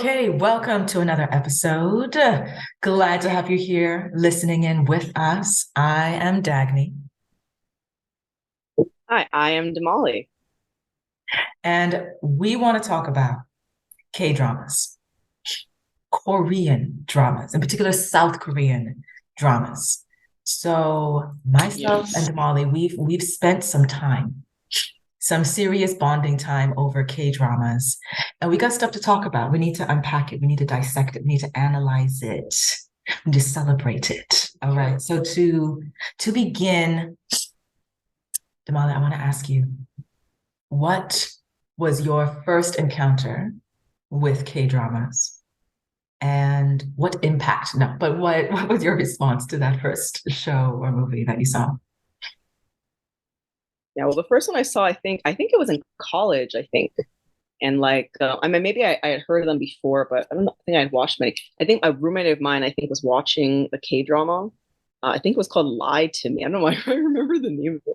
Okay, welcome to another episode. Glad to have you here listening in with us. I am Dagny, Hi, I am Damali. and we want to talk about K dramas, Korean dramas, in particular South Korean dramas. So myself and Yes. Damali, we've spent some serious bonding time over K dramas, and we got stuff to talk about. We need to unpack it. We need to dissect it. We need to analyze it. We need to celebrate it. All right. So to begin, Damali, I want to ask you, what was your first encounter with K dramas, and what impact? No, but what was your response to that first show or movie that you saw? Yeah, well, the first one I saw, I think it was in college, I think. And I mean, maybe I had heard of them before, but I don't know, I think I had watched many. I think a roommate of mine, I think, was watching a K-drama. I think it was called Lie to Me. I don't know why I remember the name of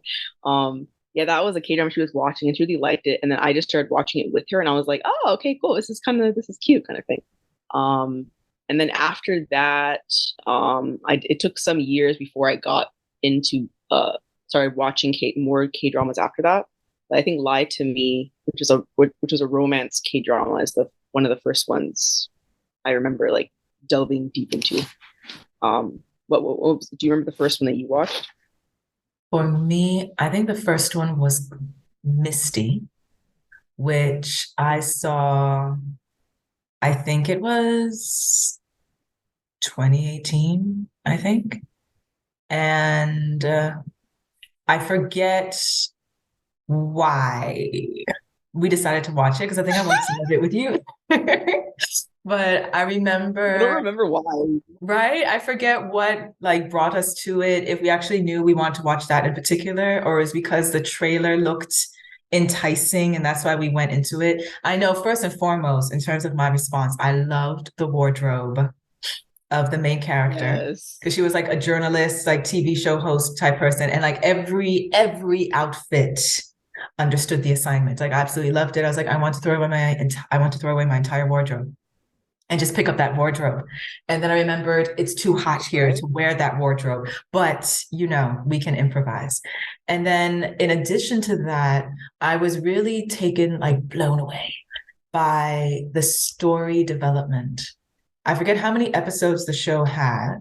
it. Yeah, that was a K-drama she was watching, and she really liked it. And then I just started watching it with her, and I was like, oh, okay, cool. This is cute, kind of thing. Um, and then after that, it took some years before I got into started watching more K dramas after that. But I think Lie to Me, which was a romance K drama, is the one of the first ones I remember like delving deep into. Do you remember the first one that you watched? For me, I think the first one was Misty, which I saw, I think it was 2018, I think. And I forget why we decided to watch it because I think I watched some of it with you. But I I don't remember, remember why. right? I forget what like brought us to it, if we actually knew we wanted to watch that in particular, or is because the trailer looked enticing and that's why we went into it. I know first and foremost, in terms of my response, I loved the wardrobe of the main character Yes. because she was like a journalist, like TV show host type person, and like every outfit understood the assignment. Like I absolutely loved it. I was like, I want to throw away my entire wardrobe and just pick up that wardrobe. And then I remembered it's too hot here Right. to wear that wardrobe, but we can improvise. And then in addition to that, I was really taken, like blown away by the story development. I forget how many episodes the show had,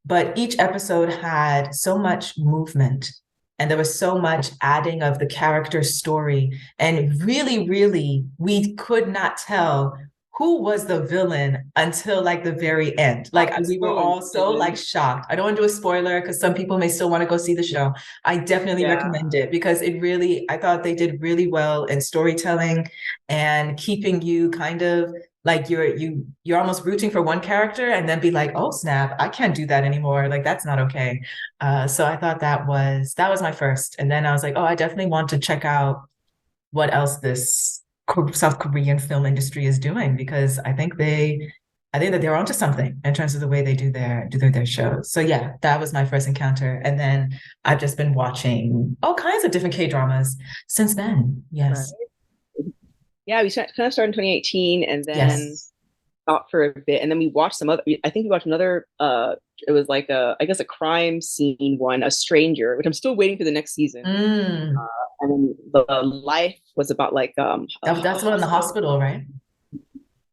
but each episode had so much movement and there was so much adding of the character's story. And really, we could not tell who was the villain until like the very end. Like we were Absolutely. all so like shocked. I don't want to do a spoiler because some people may still want to go see the show. I definitely Yeah. recommend it because I thought they did really well in storytelling and keeping you kind of like you're almost rooting for one character and then be like, oh snap, I can't do that anymore, like that's not okay. So I thought that was my first, and then I was like, oh, I definitely want to check out what else this South Korean film industry is doing because I think that they're onto something in terms of the way they do their shows. So yeah, that was my first encounter, and then I've just been watching all kinds of different K dramas since then. Right. Yes, Yeah, kind of started in 2018, and then yes. stopped for a bit, and then we watched some other. I think we watched another. It was like I guess a crime scene one, A Stranger, which I'm still waiting for the next season. Mm. And then the life was about like a That's the one in the hospital. hospital, right?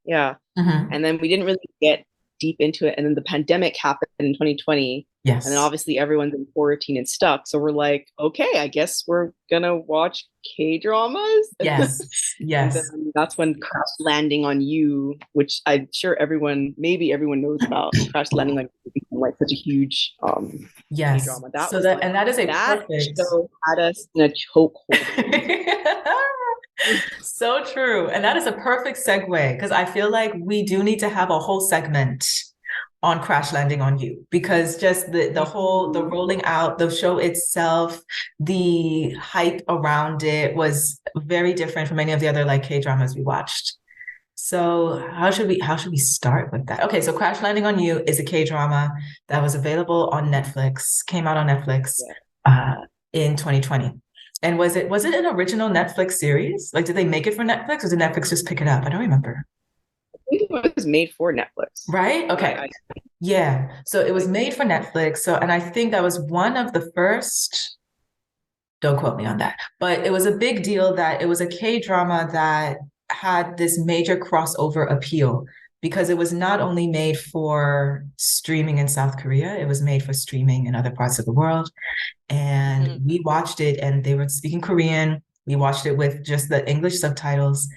Yeah, Hmm. and then we didn't really get deep into it, and then the pandemic happened in 2020, and then Yes. obviously everyone's in quarantine and stuck. So we're like, okay, I guess we're gonna watch K dramas. Yes. And Yes. then that's when Crash Landing on You, which I'm sure maybe everyone knows about. Crash Landing on You became like such a huge K Yes. drama. So that is a That perfect. show had us in a chokehold. So true. And that is a perfect segue because I feel like we do need to have a whole segment on Crash Landing on You because just the rolling out, the show itself, the hype around it was very different from any of the other like K dramas we watched. So how should we start with that? Okay, so Crash Landing on You is a K drama that was available on Netflix, came out on Netflix Yeah. uh, in 2020. And was it an original Netflix series? Like, did they make it for Netflix, or did Netflix just pick it up? I don't remember. think it was made for Netflix. Right? Okay. Yeah. So it was Like, made for Netflix. So, and I think that was one of the first, don't quote me on that, but it was a big deal that it was a K-drama that had this major crossover appeal because it was not only made for streaming in South Korea, it was made for streaming in other parts of the world. And mhm. we watched it and they were speaking Korean. We watched it with just the English subtitles.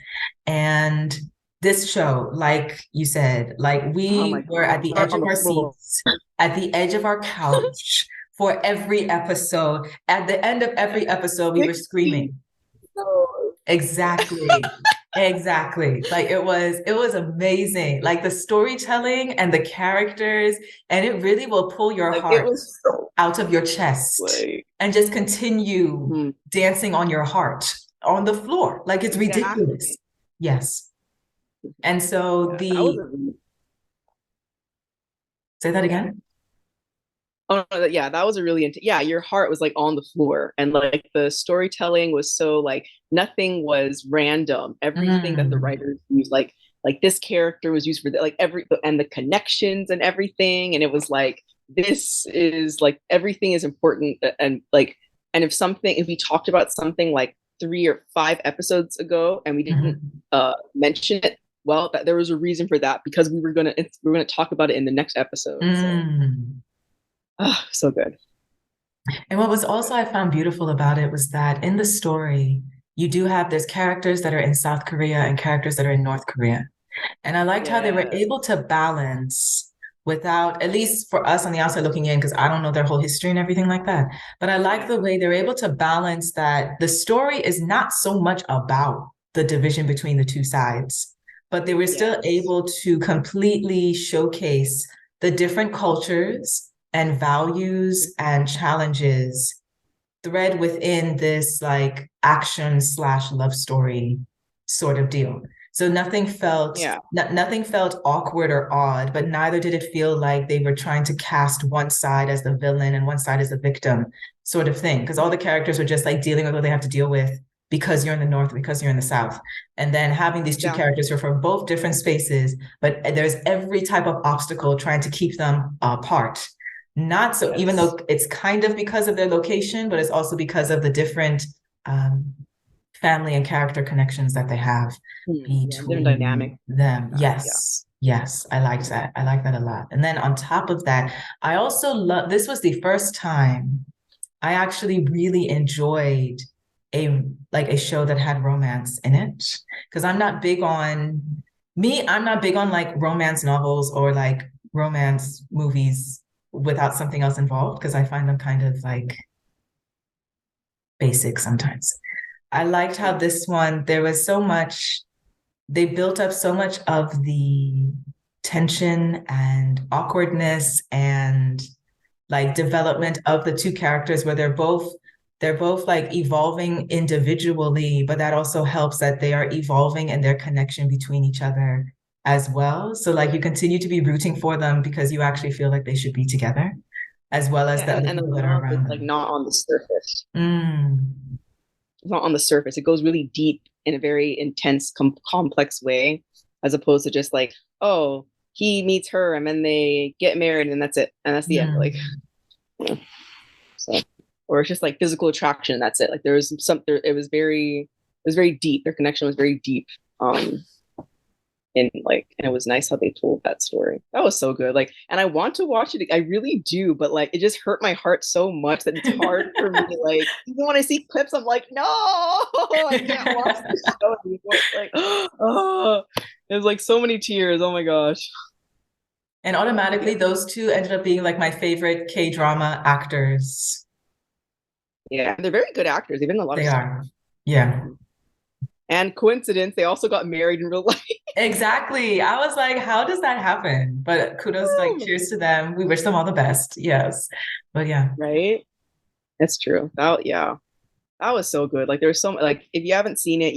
And this show, like you said, like Oh my we were at God. the Heart edge on of the our floor. seats, at the edge of our couch for every episode. At the end of every episode, we were 60. screaming. Exactly. Exactly. Like it was amazing. Like the storytelling and the characters, and it really will pull your Like it heart was so out of your chest like and just continue mhm. dancing on your heart on the floor. Like it's ridiculous. Exactly. Yes. And so Yeah, that was the say that again. oh no, yeah, that was a really yeah, your heart was like on the floor and like the storytelling was so like nothing was random. Everything that the Mm, writers used like this character was used for like every and the connections and everything and it was like this is like everything is important and like and if we talked about something like 3 or 5 episodes ago and we didn't mhm, mention it well that there was a reason for that because we were gonna talk about it in the next episode so mm. so good. And what was So also good. I found beautiful about it was that in the story, you do have there's characters that are in South Korea and characters that are in North Korea. And I liked how they were Yeah. able to balance without, at least for us on the outside looking in, because I don't know their whole history and everything like that. But I like Yeah. the way they're able to balance that the story is not so much about the division between the two sides, but they were still Yes. able to completely showcase the different cultures and values and challenges thread within this like action slash love story sort of deal. So Yeah. nothing felt awkward or odd, but neither did it feel like they were trying to cast one side as the villain and one side as the victim sort of thing. Because all the characters were just like dealing with what they have to deal with because you're in the north, because you're in the south. And then having these two characters Exactly. who are from both different spaces, but there's every type of obstacle trying to keep them apart. Not so, even Yes. though it's kind of because of their location, but it's also because of the different um, family and character connections that they have Yeah. Different dynamic between them. have. Yeah. Yes, yes, I liked that. I like that a lot. And then on top of that, I also love, this was the first time I actually really enjoyed a like a show that had romance in it. Because I'm not big on like romance novels or like romance movies without something else involved because I find them kind of like basic sometimes. I liked how Yeah. this one, there was so much, they built up so much of the tension and awkwardness and like development of the two characters where they're both like evolving individually, but that also helps that they are evolving in their connection between each other as well. So like you continue to be rooting for them because you actually feel like they should be together, as well as Yeah. the other And the people that are love is around like them. not on the surface. Mm, It's not on the surface. It goes really deep in a very intense, complex way, as opposed to just like, oh, he meets her and then they get married and that's it. And that's the end. Like, mm. yeah. So, or it's just like physical attraction. And that's it. Like there was it was very deep. Their connection was very deep. And it was nice how they told that story. That was so good. Like, and I want to watch it. I really do, but like, it just hurt my heart so much that it's hard for me. Like, even when I see clips, I'm like, no, I can't watch this show anymore. It's like, oh, there's like so many tears. Oh my gosh. And Yeah, automatically, those two ended up being like my favorite K-drama actors. yeah, they're very good actors. They've been in a lot of They stuff. are. Yeah, And coincidence, they also got married in real life. exactly. I was like, how does that happen? But kudos, like, cheers to them. We wish them all the best. Yes. But yeah. Right? It's true. Yeah. That was so good. Like there's so like if you haven't seen it,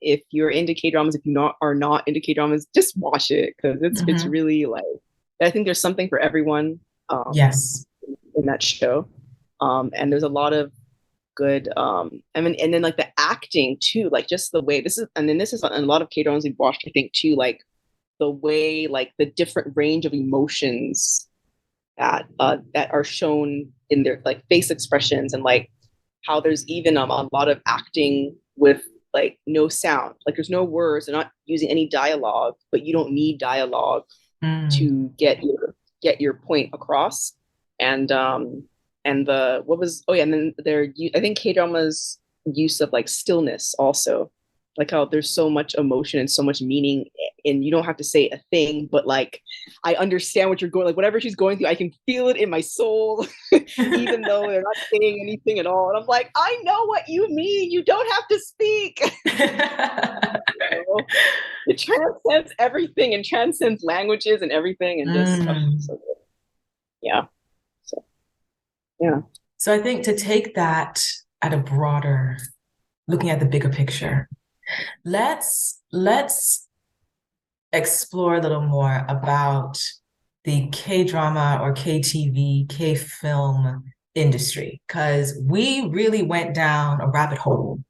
if you're into K dramas, if you not are not into K dramas, just watch it because it's Mhm. really like I think there's something for everyone Yes. in that show. And there's a lot of good I mean and then like the acting too, like just the way this is and then this is a lot of K dramas we've watched, I think too, like the way like the different range of emotions that are shown in their like face expressions, and like how there's even a lot of acting with like no sound, like there's no words, they're not using any dialogue, but you don't need dialogue Mm. to get your point across. And the what was oh yeah, and then I think K dramas use of like stillness also, like how there's so much emotion and so much meaning, and you don't have to say a thing, but like I understand what you're going, like whatever she's going through, I can feel it in my soul, even though they're not saying anything at all. And I'm like, I know what you mean. You don't have to speak. It transcends everything and transcends languages and everything, and just so good. Yeah. So yeah. So I think to take that at a broader, looking at the bigger picture, let's explore a little more about the K-drama or K-TV, K-film industry, because we really went down a rabbit hole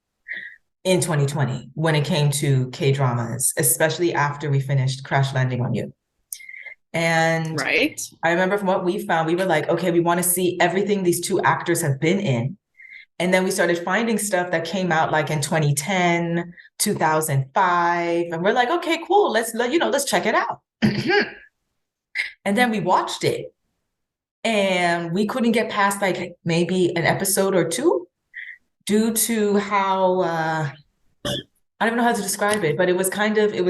in 2020 when it came to K-dramas, especially after we finished Crash Landing on You. And Right. I remember from what we found, we were like, okay, we want to see everything these two actors have been in. And then we started finding stuff that came out like in 2010, 2005. And we're like, okay, cool. Let's check it out. And then we watched it and we couldn't get past like maybe an episode or two due to how, I don't know how to describe it, but it was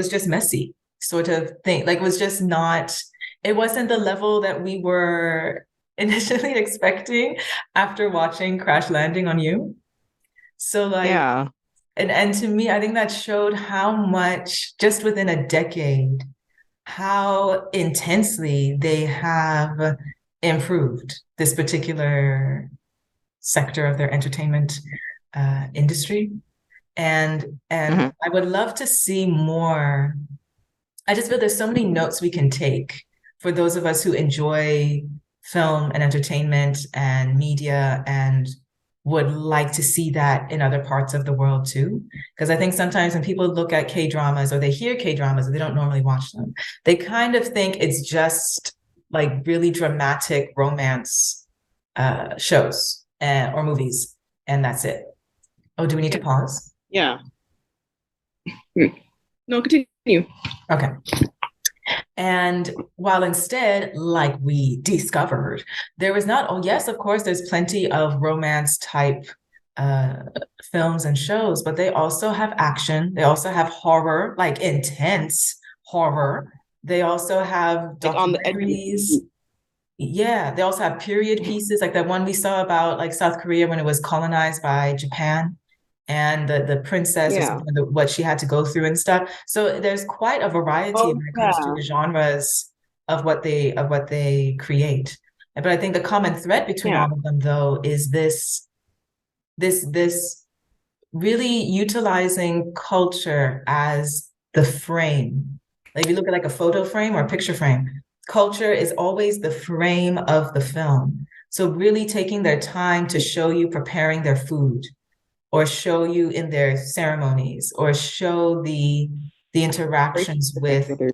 just messy sort of thing. Like it wasn't the level that we were initially expecting after watching Crash Landing on You. So like, Yeah. and to me, I think that showed how much just within a decade, how intensely they have improved this particular sector of their entertainment industry. And Mhm. I would love to see more. I just feel there's so many notes we can take for those of us who enjoy film and entertainment and media and would like to see that in other parts of the world too. Because I think sometimes when people look at K-dramas or they hear K-dramas and they don't normally watch them, they kind of think it's just like really dramatic romance shows or movies, and that's it. Oh, do we need to Yeah. pause? Yeah. No, continue. Okay. And while instead, like we discovered, there was not, oh, yes, of course, there's plenty of romance type uh, films and shows, but they also have action. They also have horror, like intense horror. They also have Like on the edge. documentaries. Yeah, they also have period pieces, like that one we saw about like South Korea when it was colonized by Japan and the princess or Yeah. something, what she had to go through and stuff. So there's quite a variety Oh when it comes to yeah. the genres of what they create. But I think the common thread between Yeah. all of them, though, is this really utilizing culture as the frame. Like if you look at like a photo frame or a picture frame, culture is always the frame of the film. So really taking their time to show you preparing their food or show you in their ceremonies or show the Very interactions specific with with her.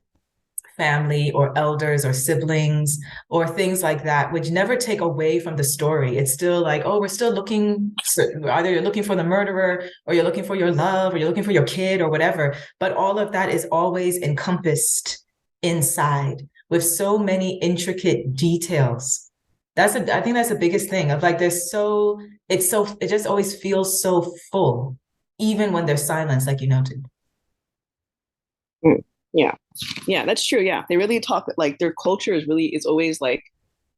family or elders or siblings or things like that, which never take away from the story. It's still like, oh, we're still looking, either you're looking for the murderer or you're looking for your love or you're looking for your kid or whatever. But all of that is always encompassed inside with so many intricate details. I think that's the biggest thing of like, it just always feels so full, even when there's silence, like you noted. Mm. Yeah. Yeah, that's true. Yeah. They really talk like their culture is always like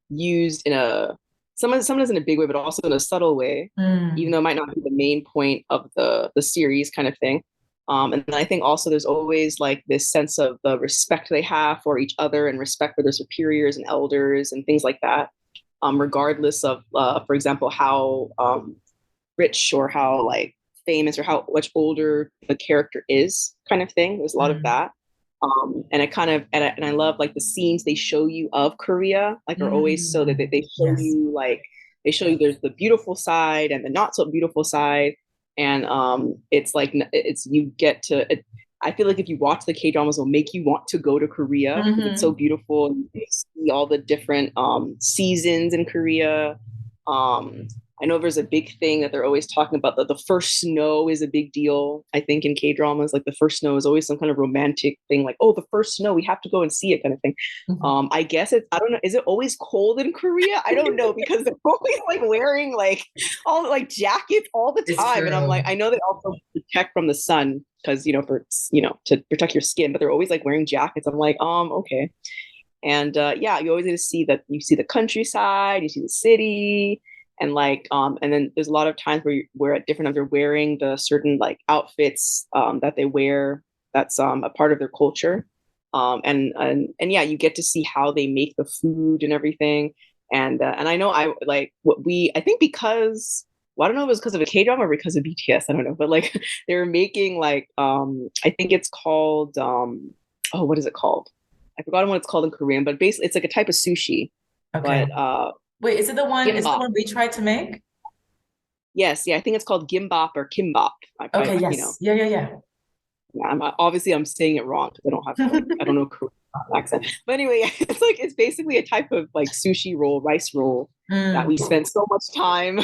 used in a sometimes in a big way, but also in a subtle way, even Mm, though it might not be the main point of the series kind of thing. And then I think also there's always like this sense of the respect they have for each other and respect for their superiors and elders and things like that. Regardless of, for example, how rich or how like famous or how much older the character is, kind of thing. There's a lot of mm, that. And it kind of and I love like the scenes they show you of Korea, like are always so that mm. they show Yes. you like they show you there's the beautiful side and the not so beautiful side, and it's like it's you get to it, I feel like if you watch the K dramas, it'll make you want to go to Korea because it's so Hmm. beautiful. And you see all the different seasons in Korea. Um, I know there's a big thing that they're always talking about that the first snow is a big deal. I think in K dramas, like the first snow is always some kind of romantic thing, like, oh, the first snow, we have to go and see it kind of thing. I guess I don't know, is it always cold in Korea? I don't know because they're always like wearing like all like jackets all the It's time. And I'm like, true. I know they also protect from the sun because, for, to protect your skin, but they're always like wearing jackets. I'm like, okay. And yeah, you always get to see that you see the countryside, you see the city, and and then there's a lot of times where at different times they're wearing the certain like outfits that they wear that's a part of their culture. And yeah, you get to see how they make the food and everything. And I know I like what we I think because well, I don't know if it was because of a K drama or because of BTS. I don't know, but like they were making like I think it's called oh, what is it called? I forgot what it's called in Korean, but basically it's like a type of sushi. Okay. But Wait, is it the one? Is it the gimbap. one we tried to make? Yes, yeah, I think it's called gimbap or kimbap. Okay, yes. Yeah, yeah, yeah. Obviously I'm saying it wrong because I don't have I don't know Korean accent. But anyway, it's basically a type of like sushi roll, rice roll that we Mm. spent so much time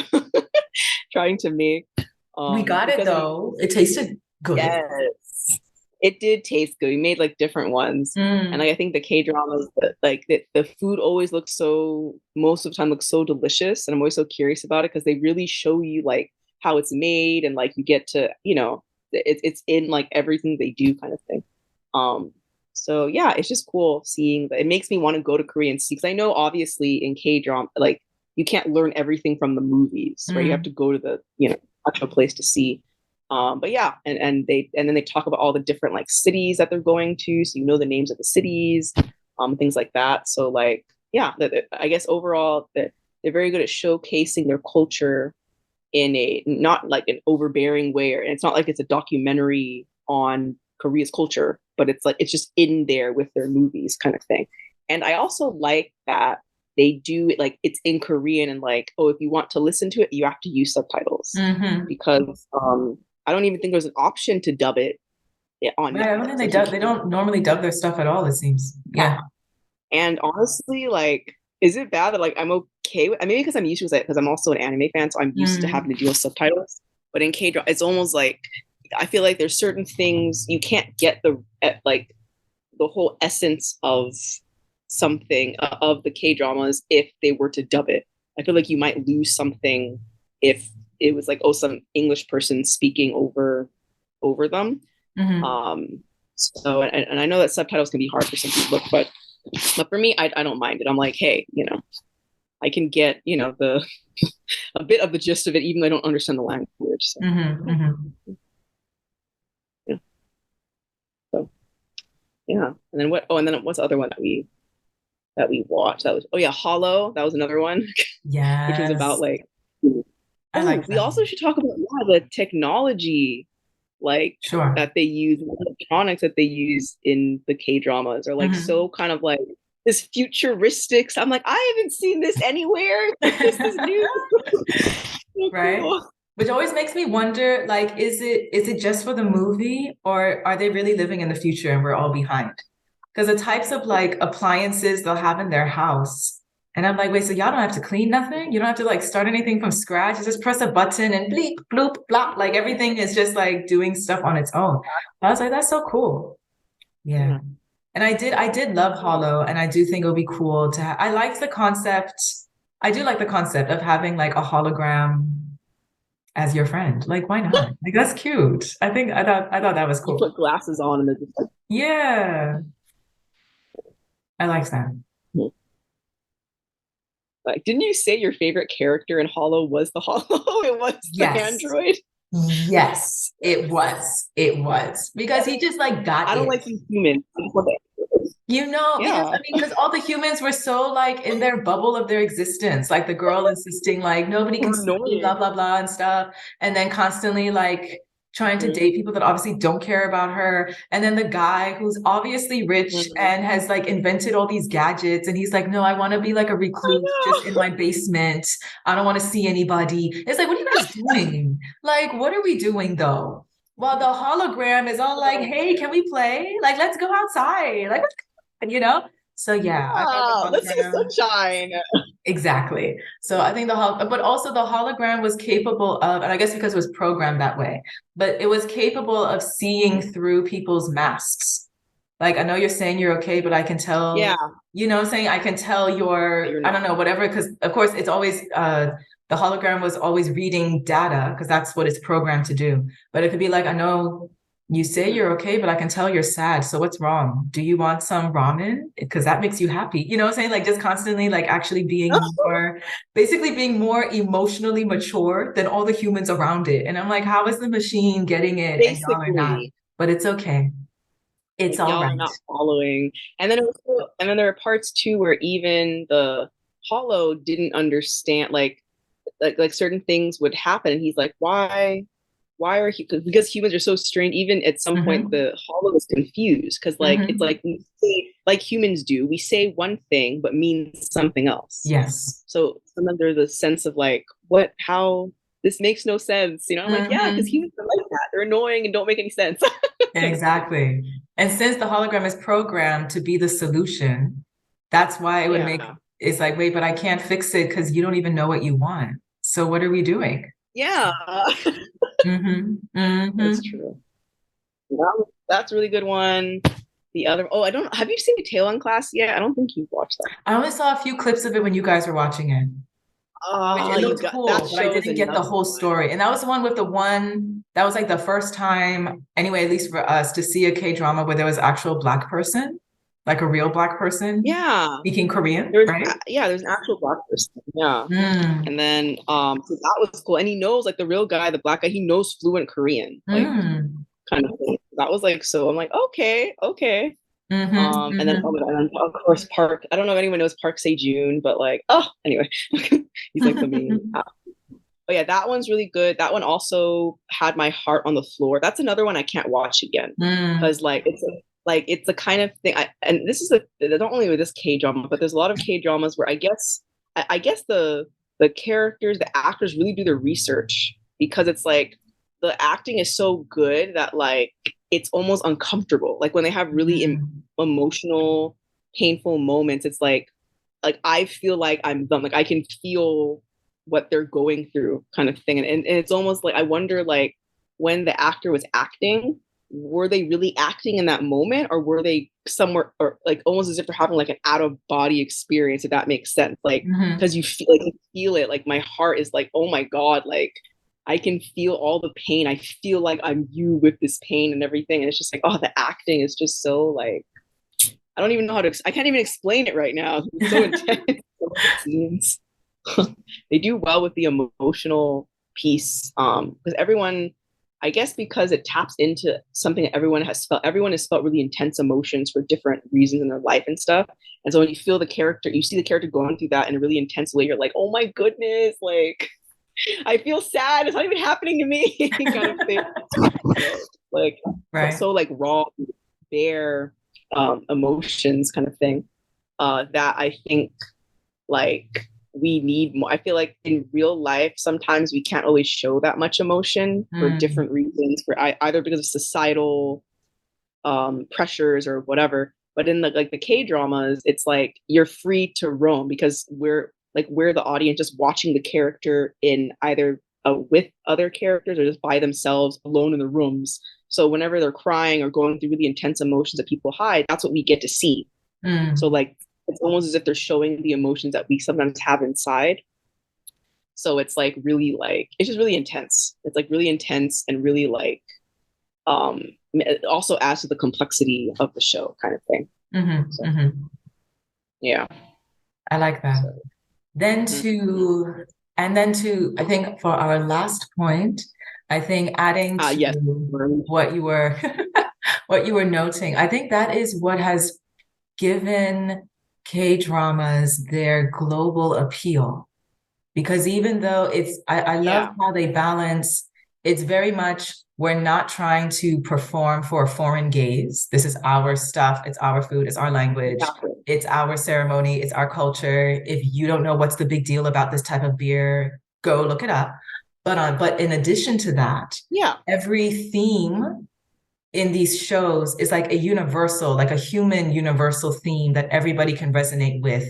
trying to make. We got it Because though. It tasted good. yes, it did taste good. We made like different ones. And Mm. like I think the K dramas, like the food always looks so most of the time looks so delicious, and I'm always so curious about it because they really show you like how it's made, and like you get to it's in like everything they do kind of thing. Um, so yeah, it's just cool seeing that. It makes me want to go to Korea and see because I know obviously in K drama like you can't learn everything from the movies, right? You have Mm. to go to the actual place to see. But yeah, and then they talk about all the different like cities that they're going to, so you know the names of the cities, things like that. So like yeah, I guess overall that they're very good at showcasing their culture in a not like an overbearing way, and it's not like it's a documentary on Korea's culture, but it's like it's just in there with their movies kind of thing. And I also like that they do it like it's in Korean and like, oh, if you want to listen to it, you have to use subtitles Hmm. because I don't even think there's an option to dub it on Right, I don't think Netflix. Like you they can't. don't normally dub their stuff at all, it seems. Yeah. Yeah. And honestly, like, is it bad that like I'm okay with? I mean, because I'm used to it because I'm also an anime fan, so I'm used to Mm. having to deal with subtitles. But in K drama, it's almost like I feel like there's certain things you can't get like the whole essence of something of the K dramas if they were to dub it. I feel like you might lose something if it was like oh some English person speaking over them. Hmm. Um, so and I know that subtitles can be hard for some people, but for me, I don't mind it. I'm like, hey, I can get the a bit of the gist of it, even though I don't understand the language. So Hmm. Hmm. yeah, so yeah. And then what? Oh, and then what's the other one that we watched? That was yeah, Hollow. That was another one, which was about Yes. like I oh, like we that. also should talk about yeah, the technology like Sure. that they use, electronics that they use in the K dramas are like Hmm. so kind of like this futuristic. I'm like, I haven't seen this anywhere. Like this is new. So Right? cool. Which always makes me wonder, like, is it just for the movie or are they really living in the future and we're all behind? Because the types of like appliances they'll have in their house. And I'm like, wait, so y'all don't have to clean nothing? You don't have to like start anything from scratch. You just press a button and bleep, bloop, blop. Like everything is just like doing stuff on its own. I was like, that's so cool. Yeah. Yeah. And I did love Hollow, and I do think it would be cool to I like the concept. I do like the concept of having like a hologram as your friend. Like, why not? Like, that's cute. I thought that was You cool. put glasses on and they're just like, Yeah, I like that. hmm. Like, didn't you say your favorite character in Hollow was the Hollow? It was the Yes. android. Yes, it was. It was. Because he just like got I don't it. like these humans. I just want the androids. You know, because I Yeah. mean, because all the humans were so like in their bubble of their existence, like the girl insisting like nobody So can see me, blah annoying. blah blah and stuff, and then constantly like trying to Mhm. date people that obviously don't care about her, and then the guy who's obviously rich Mhm. and has like invented all these gadgets, and he's like, no, I want to be like a I recluse just in know. my basement. I don't want to see anybody. It's like, what are you guys doing? Like, what are we doing though? Well, the hologram is all like, hey, can we play? Like, let's go outside. Like, you know? So yeah, I thought the Yeah, let's see the hologram. sunshine. Exactly. So I think but also the hologram was capable of, and I guess because it was programmed that way, but it was capable of seeing through people's masks. Like, I know you're saying you're okay, but I can Yeah, tell, what I'm saying? I can tell you're I don't not. know, whatever, because of course it's always, the hologram was always reading data because that's what it's programmed to do. But it could be like, I know you say you're okay, but I can tell you're sad. So what's wrong? Do you want some ramen? Because that makes you happy. You know what I'm saying? Like just constantly like actually basically being more emotionally mature than all the humans around it. And I'm like, how is the machine getting it and y'all are not? Basically, But it's okay. It's like all y'all are right. not following. And then there are parts too where even the Hollow didn't understand like certain things would happen, and he's like, why are he, because humans are so strange. Even at some point Mm-hmm. the Hollow is confused because like it's Mm-hmm. like we say, like humans do, we say one thing but mean something else. Yes. So sometimes there's a sense of like, what, how, this makes no sense, I'm like, yeah, because Mm-hmm. humans are like that, they're annoying and don't make any sense. Kind of thing. Exactly. And since the hologram is programmed to be the solution, that's why it would make Yeah, it's like, wait, but I can't fix it because you don't even know what you want. So what are we doing? yeah. Mm-hmm. That's Mm-hmm. true. That's a really good one. The other, oh, I don't, have you seen the Tail on Class yet? I don't think you've watched that. I only saw a few clips of it when you guys were watching it, which Ah, it you looked got, that cool, but I show is didn't get the another whole one. story. And that was the one with the one that was like the first time, anyway, at least for us, to see a K-drama where there was actual black person, like a real black person Yeah, speaking Korean, right? there's an actual black person. Yeah. Mm, And then so that was cool. And he knows, like, the real guy, the black guy, he knows fluent Korean, like, mm, kind of thing. That was like, so I'm like, okay, okay. mm-hmm, And then, mm-hmm. oh my God, and of course Park. I don't know if anyone knows Park Sejun, but like, oh, anyway, he's like the main. But yeah, that one's really good. That one also had my heart on the floor. That's another one I can't watch again Mm, because it's the kind of thing. And this is not only with this K drama, but there's a lot of K dramas where I guess the characters, the actors really do their research because it's like the acting is so good that like it's almost uncomfortable. Like when they have really mm, emotional, painful moments, it's like I feel like I'm them. Like I can feel what they're going through, kind of thing. And it's almost like I wonder, like, when the actor was acting, were they really acting in that moment, or were they somewhere, or like almost as if they're having like an out of body experience, if that makes sense. Like, mm-hmm. because you feel it. Like my heart is like, oh my God, like I can feel all the pain. I feel like I'm you with this pain and everything. And it's just like, oh, the acting is just so like, I don't even know how to. I can't even explain it right now. It's so intense. Scenes. They do well with the emotional piece, because everyone, I guess, because it taps into something that everyone has felt really intense emotions for different reasons in their life and stuff. And so when you feel the character, you see the character going through that in a really intense way, you're like, oh my goodness, like I feel sad, it's not even happening to me. Kind of thing. Like Right. so like raw, bare emotions, kind of thing, that I think like we need more. I feel like in real life sometimes we can't always show that much emotion for Mm, different reasons, for either because of societal pressures or whatever. But in the K dramas, it's like you're free to roam because we're the audience just watching the character in either with other characters or just by themselves alone in the rooms. So whenever they're crying or going through really intense emotions that people hide, that's what we get to see. So mm, like it's almost as if they're showing the emotions that we sometimes have inside. So it's like really like it's just really intense. It's like really intense and really like um it also adds to the complexity of the show, kind of thing. mm-hmm, So mm-hmm. yeah. I like that. So Then mhm. I think for our last point, I think adding Yes. to what you were what you were noting, I think that is what has given K-dramas their global appeal. Because even though I love Yeah. how they balance, it's very much, we're not trying to perform for a foreign gaze. This is our stuff, it's our food, it's our language, Exactly. it's our ceremony, it's our culture. If you don't know what's the big deal about this type of beer, go look it up. but in addition to that, Yeah. every theme in these shows is like a universal, like a human universal theme that everybody can resonate with.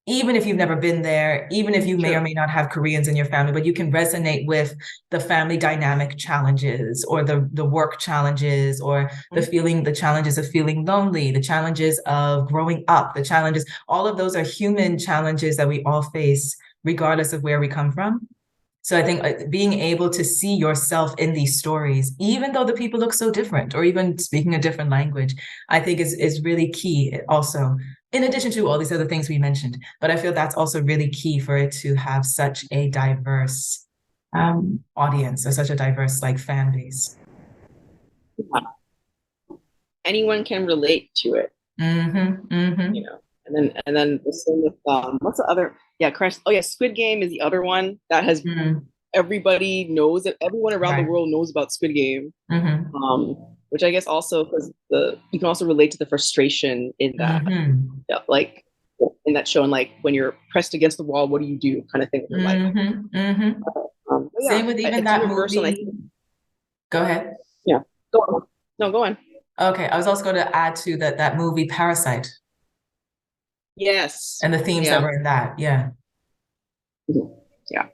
Even if you've never been there, even if you may or True. may not have Koreans in your family, but you can resonate with the family dynamic challenges or the work challenges or the challenges of feeling lonely, the challenges of growing up, the challenges, all of those are human challenges that we all face regardless of where we come from. So I think being able to see yourself in these stories, even though the people look so different or even speaking a different language, I think is really key also, in addition to all these other things we mentioned. But I feel that's also really key for it to have such a diverse audience or such a diverse like fan base. Yeah. Anyone can relate to it, Mm-hmm, mm-hmm, you know. And then the same with what's the other? Yeah, Crash. Oh yeah, Squid Game is the other one that has mm-hmm. everybody knows it. Everyone around the Right. world knows about Squid Game. Mm-hmm, Which I guess also because the you can also relate to the frustration in that, mm-hmm, yeah, like in that show, and like when you're pressed against the wall, what do you do, kind of thing in your life. mm-hmm, mm-hmm. But yeah, Same with even it's that universal. And I movie. think, Go ahead. yeah, go on. No, go on. Okay, I was also going to add to that movie Parasite Yes, and the themes that yeah, were in that. Yeah. yeah.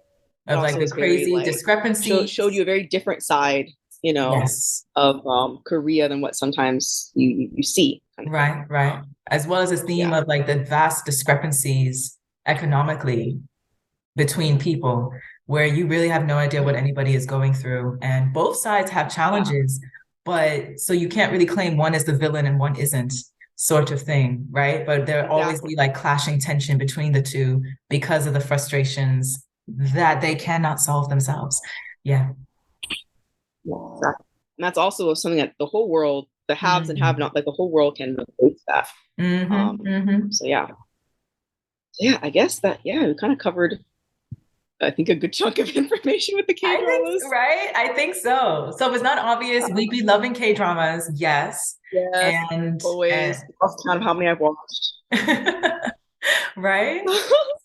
It Of like also the was very crazy like showed discrepancies. you a very different side, you know, Yes. of Korea than what sometimes you see, kind of thing. Right, right. As well as this theme Yeah, of like the vast discrepancies economically between people, where you really have no idea what anybody is going through. And both sides have yeah, challenges, but so you can't really claim one is the villain and one isn't, sort of thing, right? But there always exactly. be like clashing tension between the two because of the frustrations that they cannot solve themselves. Yeah. Yeah, exactly. And that's also something that the whole world, the haves and have Mm-hmm. not, like the whole world can relate to that. Mm-hmm. Mm-hmm. So yeah, yeah, I guess that yeah, we kind of covered, I think, a good chunk of information with the K I think, dramas. right? I think so. So if it's not obvious, we be loving K-dramas, yes. Yes, And always. Lost count of how many I've watched. right?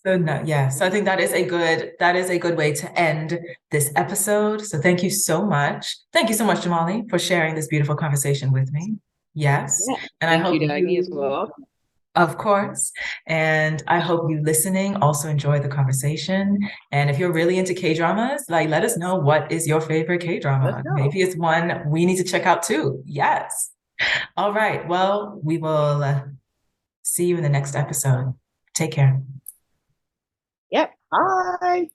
So no, yeah. So I think that is a good way to end this episode. So thank you so much. Thank you so much, Jamali, for sharing this beautiful conversation with me. Yes. Yeah, And I thank you, hope Dagny, as you, well. of course, and I hope you listening also enjoy the conversation. And if you're really into K-dramas, like let us know what is your favorite Let's K-drama. go. Maybe it's one we need to check out too. Yes. All right. Well, we will see you in the next episode. Take care. Yep. Bye.